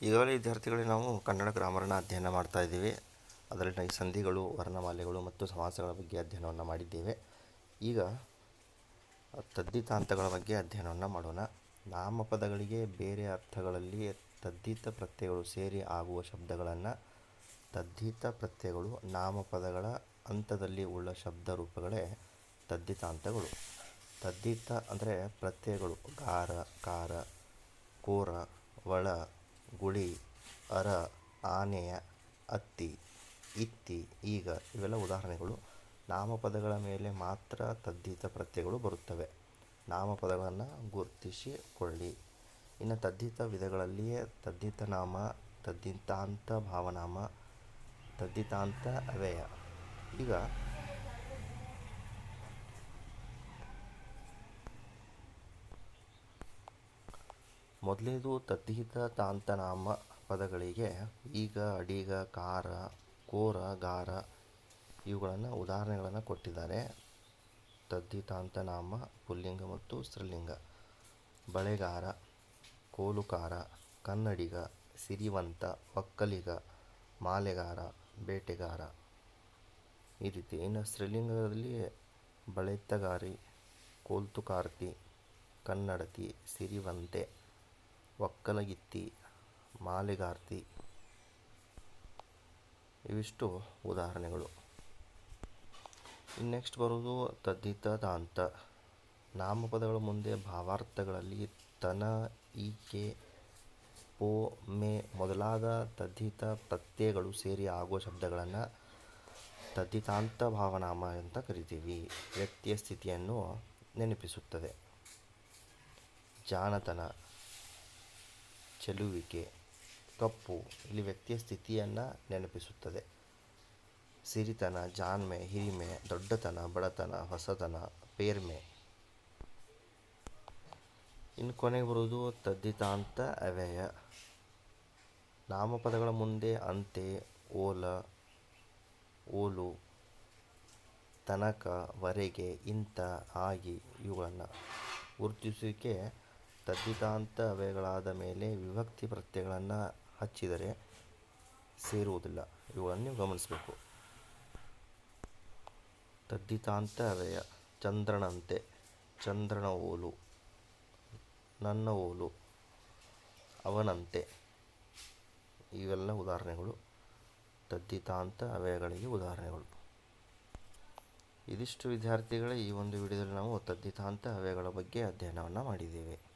ಈಗಾಗಲೇ ವಿದ್ಯಾರ್ಥಿಗಳಿಗೆ ನಾವು ಕನ್ನಡ ಗ್ರಾಮರನ್ನು ಅಧ್ಯಯನ ಮಾಡ್ತಾ ಇದ್ದೀವಿ. ಅದರಲ್ಲಿನ ಈ ಸಂಧಿಗಳು, ವರ್ಣಮಾಲೆಗಳು ಮತ್ತು ಸಮಾಸಗಳ ಬಗ್ಗೆ ಅಧ್ಯಯನವನ್ನು ಮಾಡಿದ್ದೇವೆ. ಈಗ ತದ್ದಿತಾಂತಗಳ ಬಗ್ಗೆ ಅಧ್ಯಯನವನ್ನು ಮಾಡೋಣ. ನಾಮಪದಗಳಿಗೆ ಬೇರೆ ಅರ್ಥಗಳಲ್ಲಿ ತದ್ದಿತ ಪ್ರತ್ಯಯಗಳು ಸೇರಿ ಆಗುವ ಶಬ್ದಗಳನ್ನು ತದ್ದಿತ ಪ್ರತ್ಯಯಗಳು. ನಾಮಪದಗಳ ಹಂತದಲ್ಲಿ ಉಳ್ಳ ಶಬ್ದ ರೂಪಗಳೇ ತದ್ದಿತಾಂತಗಳು. ತದ್ದಿತ ಅಂದರೆ ಪ್ರತ್ಯಯಗಳು ಗಾರ, ಕಾರ, ಕೋರ, ವಳ, ಗುಳಿ, ಅರ, ಆನೆಯ, ಅತ್ತಿ, ಇತ್ತಿ, ಈಗ ಇವೆಲ್ಲ ಉದಾಹರಣೆಗಳು. ನಾಮಪದಗಳ ಮೇಲೆ ಮಾತ್ರ ತದ್ದಿತ ಪ್ರತ್ಯಯಗಳು ಬರುತ್ತವೆ. ನಾಮಪದಗಳನ್ನು ಗುರುತಿಸಿಕೊಳ್ಳಿ. ಇನ್ನು ತದ್ದಿತ ವಿಧಗಳಲ್ಲಿಯೇ ತದ್ದಿತ ನಾಮ, ತದ್ದಿತಾಂತ ಭಾವನಾಮ, ತದ್ದಿತಾಂತ ಅವ್ಯಯ. ಈಗ ಮೊದಲನೇದು ತದ್ದಿತಾಂತ ನಾಮ ಪದಗಳಿಗೆ ಈಗ, ಅಡಿಗ, ಕಾರ, ಕೋರ, ಗಾರ ಇವುಗಳನ್ನು ಉದಾಹರಣೆಗಳನ್ನು ಕೊಟ್ಟಿದ್ದಾರೆ. ತದ್ದಿತಾಂತ ನಾಮ ಪುಲ್ಲಿಂಗ ಮತ್ತು ಸ್ತ್ರೀಲಿಂಗ. ಬಳೆಗಾರ, ಕೋಲುಕಾರ, ಕನ್ನಡಿಗ, ಸಿರಿವಂತ, ಒಕ್ಕಲಿಗ, ಮಾಲೆಗಾರ, ಬೇಟೆಗಾರ ಈ ರೀತಿ. ಇನ್ನು ಸ್ತ್ರೀಲಿಂಗದಲ್ಲಿ ಬಳೆತ್ತಗಾರಿ, ಕೋಲ್ತುಕಾರ್ತಿ, ಕನ್ನಡತಿ, ಸಿರಿವಂತೆ, ಒಕ್ಕಲಗಿತ್ತಿ, ಮಾಲೆಗಾರ್ತಿ ಇವಿಷ್ಟು ಉದಾಹರಣೆಗಳು. ಇನ್ನು ನೆಕ್ಸ್ಟ್ ಬರೋದು ತದ್ದಿತಾಂತ. ನಾಮಪದಗಳ ಮುಂದೆ ಭಾವಾರ್ಥಗಳಲ್ಲಿ ತನ, ಈಕೆ, ಪೋ, ಮೆ ಮೊದಲಾದ ತದ್ದಿತ ಪ್ರತ್ಯಯಗಳು ಸೇರಿ ಆಗುವ ಶಬ್ದಗಳನ್ನು ತದ್ದಿತಾಂತ ಭಾವನಾಮ ಅಂತ ಕರಿತೀವಿ. ವ್ಯಕ್ತಿಯ ಸ್ಥಿತಿಯನ್ನು ನೆನಪಿಸುತ್ತದೆ. ಜಾಣತನ, ಚೆಲುವಿಕೆ, ಕಪ್ಪು ಇಲ್ಲಿ ವ್ಯಕ್ತಿಯ ಸ್ಥಿತಿಯನ್ನು ನೆನಪಿಸುತ್ತದೆ. ಸಿರಿತನ, ಜಾಣ್ಮೆ, ಹಿರಿಮೆ, ದೊಡ್ಡತನ, ಬಡತನ, ಹೊಸತನ, ಪೇರ್ಮೆ. ಇನ್ನು ಕೊನೆಗೆ ಬರುವುದು ತದ್ದಿತಾಂತ ಅವ್ಯಯ. ನಾಮಪದಗಳ ಮುಂದೆ ಅಂತೆ, ಓಲ, ಓಲು, ತನಕ, ವರೆಗೆ, ಇಂಥ, ಆಗಿ ಇವುಗಳನ್ನು ಗುರುತಿಸುವಿಕೆ ತದ್ದಿತಾಂತ ಅವ್ಯಯಗಳಾದ ಮೇಲೆ ವಿಭಕ್ತಿ ಪ್ರತ್ಯಯಗಳನ್ನು ಹಚ್ಚಿದರೆ ಸೇರುವುದಿಲ್ಲ. ಇವುಗಳನ್ನು ನೀವು ಗಮನಿಸಬೇಕು. ತದ್ದಿತಾಂತ ಅವ್ಯಯ ಚಂದ್ರನಂತೆ, ಚಂದ್ರನ ಓಲು, ನನ್ನ ಓಲು, ಅವನಂತೆ ಇವೆಲ್ಲ ಉದಾಹರಣೆಗಳು ತದ್ದಿತಾಂತ ಅವ್ಯಯಗಳಿಗೆ ಉದಾಹರಣೆಗಳು. ಇದಿಷ್ಟು ವಿದ್ಯಾರ್ಥಿಗಳೇ ಈ ಒಂದು ವಿಡಿಯೋದಲ್ಲಿ ನಾವು ತದ್ದಿತಾಂತ ಅವ್ಯಯಗಳ ಬಗ್ಗೆ ಅಧ್ಯಯನವನ್ನು ಮಾಡಿದ್ದೇವೆ.